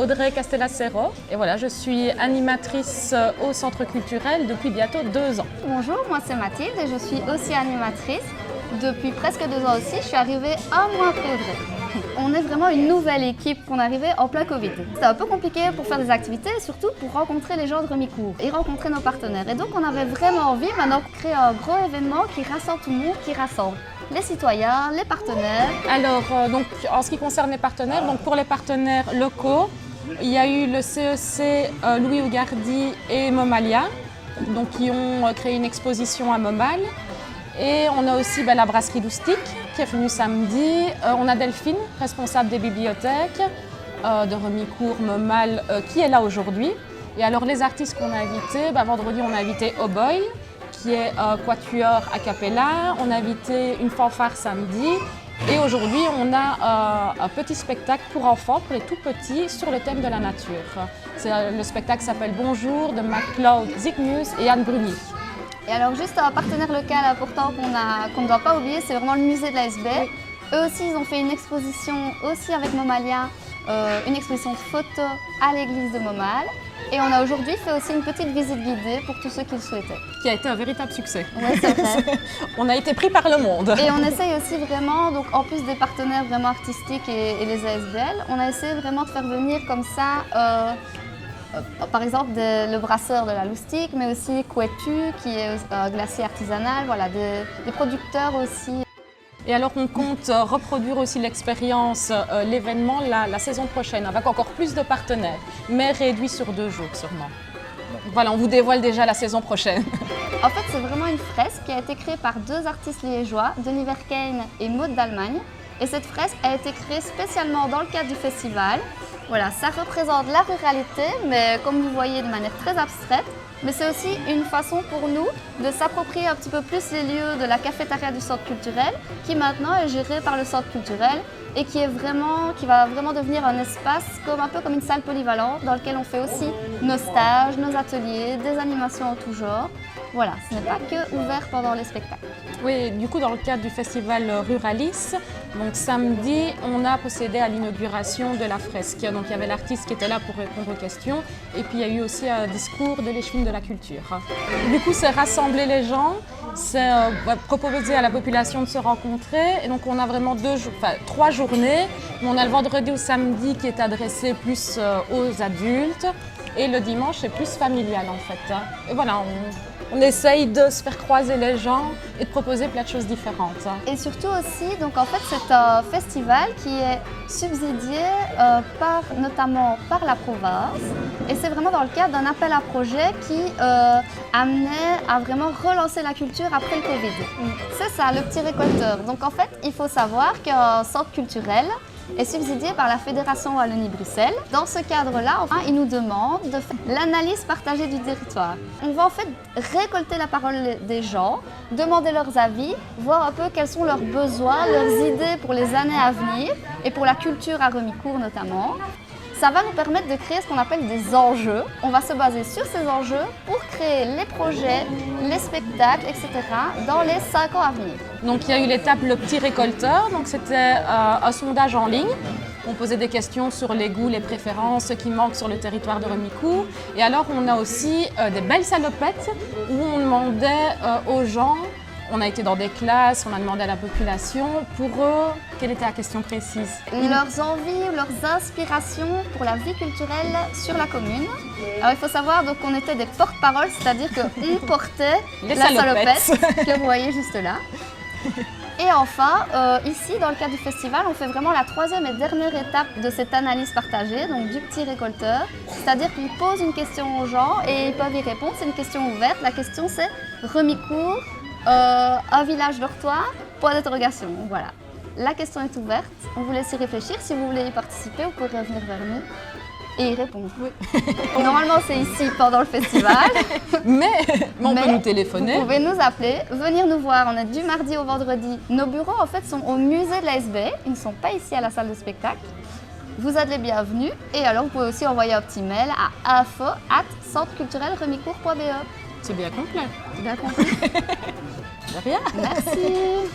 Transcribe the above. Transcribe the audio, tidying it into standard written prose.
Audrey Castellacero et voilà, je suis animatrice au Centre culturel depuis bientôt 2 ans. Bonjour, moi c'est Mathilde et je suis aussi animatrice. Depuis presque 2 ans aussi, je suis arrivée un mois après Audrey. On est vraiment une nouvelle équipe qu'on est arrivée en plein Covid. C'était un peu compliqué pour faire des activités et surtout pour rencontrer les gens de Remicourt et rencontrer nos partenaires. Et donc on avait vraiment envie maintenant de créer un gros événement qui rassemble tout le monde, qui rassemble les citoyens, les partenaires. Alors, donc, en ce qui concerne les partenaires, donc pour les partenaires locaux, il y a eu le CEC Louis Ougardi et Momalia, donc, qui ont créé une exposition à Momal. Et on a aussi la brasserie Loustic qui est venue samedi. On a Delphine, responsable des bibliothèques de Remicourt, Momal, qui est là aujourd'hui. Et alors les artistes qu'on a invités, vendredi on a invité Oh Boy, qui est quatuor a cappella. On a invité une fanfare samedi. Et aujourd'hui on a un petit spectacle pour enfants, pour les tout petits, sur le thème de la nature. Le spectacle s'appelle Bonjour de MacLeod Zygmuth et Anne Bruni. Et alors juste un partenaire local important qu'on ne doit pas oublier, c'est vraiment le musée de l'ASB. Oui. Eux aussi, ils ont fait une exposition aussi avec Momalia, une exposition de photos à l'église de Momal. Et on a aujourd'hui fait aussi une petite visite guidée pour tous ceux qui le souhaitaient. Qui a été un véritable succès. Oui, c'est vrai. On a été pris par le monde. Et on essaye aussi vraiment, donc en plus des partenaires vraiment artistiques et les ASBL, on a essayé vraiment de faire venir comme ça par exemple le brasseur de la Loustic, mais aussi Couetu, qui est glacier artisanal, voilà, des producteurs aussi. Et alors on compte reproduire aussi l'expérience, l'événement la saison prochaine, avec encore plus de partenaires, mais réduit sur 2 jours sûrement. Voilà, on vous dévoile déjà la saison prochaine. En fait, c'est vraiment une fresque qui a été créée par 2 artistes liégeois, Denis Verkeyn et Maud d'Allemagne. Et cette fresque a été créée spécialement dans le cadre du festival. Voilà, ça représente la ruralité, mais comme vous voyez, de manière très abstraite. Mais c'est aussi une façon pour nous de s'approprier un petit peu plus les lieux de la cafétéria du centre culturel, qui maintenant est gérée par le centre culturel et qui va vraiment devenir un espace un peu comme une salle polyvalente dans lequel on fait aussi nos stages, nos ateliers, des animations en tout genre. Voilà, ce n'est pas que ouvert pendant les spectacles. Oui, du coup, dans le cadre du festival Ruralis, donc samedi, on a procédé à l'inauguration de la fresque. Donc il y avait l'artiste qui était là pour répondre aux questions et puis il y a eu aussi un discours de l'échevine de la culture. Du coup, c'est rassembler les gens, c'est proposer à la population de se rencontrer. Et donc on a vraiment 3 journées. On a le vendredi au samedi qui est adressé plus aux adultes et le dimanche c'est plus familial en fait. Et voilà, on essaye de se faire croiser les gens et de proposer plein de choses différentes. Et surtout aussi, donc en fait, c'est un festival qui est subsidié notamment par la province. Et c'est vraiment dans le cadre d'un appel à projet qui amenait à vraiment relancer la culture après le Covid. C'est ça, le petit récolteur. Donc en fait, il faut savoir qu'un centre culturel est subsidié par la Fédération Wallonie-Bruxelles. Dans ce cadre-là, enfin, ils nous demandent de faire l'analyse partagée du territoire. On va en fait récolter la parole des gens, demander leurs avis, voir un peu quels sont leurs besoins, leurs idées pour les années à venir et pour la culture à Remicourt notamment. Ça va nous permettre de créer ce qu'on appelle des enjeux. On va se baser sur ces enjeux pour créer les projets, les spectacles, etc. dans les 5 ans à venir. Donc il y a eu l'étape le petit récolteur, donc c'était un sondage en ligne. On posait des questions sur les goûts, les préférences, ce qui manque sur le territoire de Remicourt. Et alors on a aussi des belles salopettes où on demandait aux gens. On a été dans des classes, on a demandé à la population, pour eux, quelle était la question précise? Leurs envies, leurs inspirations pour la vie culturelle sur la commune. Alors il faut savoir qu'on était des porte-paroles, c'est-à-dire qu'on portait la salopette que vous voyez juste là. Et enfin, ici, dans le cadre du festival, on fait vraiment la 3e et dernière étape de cette analyse partagée, donc du petit récolteur. C'est-à-dire qu'on pose une question aux gens et ils peuvent y répondre. C'est une question ouverte. La question, c'est Remicourt, un village dortoir, point d'interrogation. Voilà. La question est ouverte. On vous laisse y réfléchir. Si vous voulez y participer, vous pouvez revenir vers nous et y répondre. Oui. Normalement, c'est ici pendant le festival. mais on peut nous téléphoner. Vous pouvez nous appeler, venir nous voir. On est du mardi au vendredi. Nos bureaux, en fait, sont au musée de l'ASB. Ils ne sont pas ici à la salle de spectacle. Vous êtes les bienvenus. Et alors, vous pouvez aussi envoyer un petit mail à info@centreculturelremicourt.be. C'est bien complet. C'est bien compris. De rien. Merci.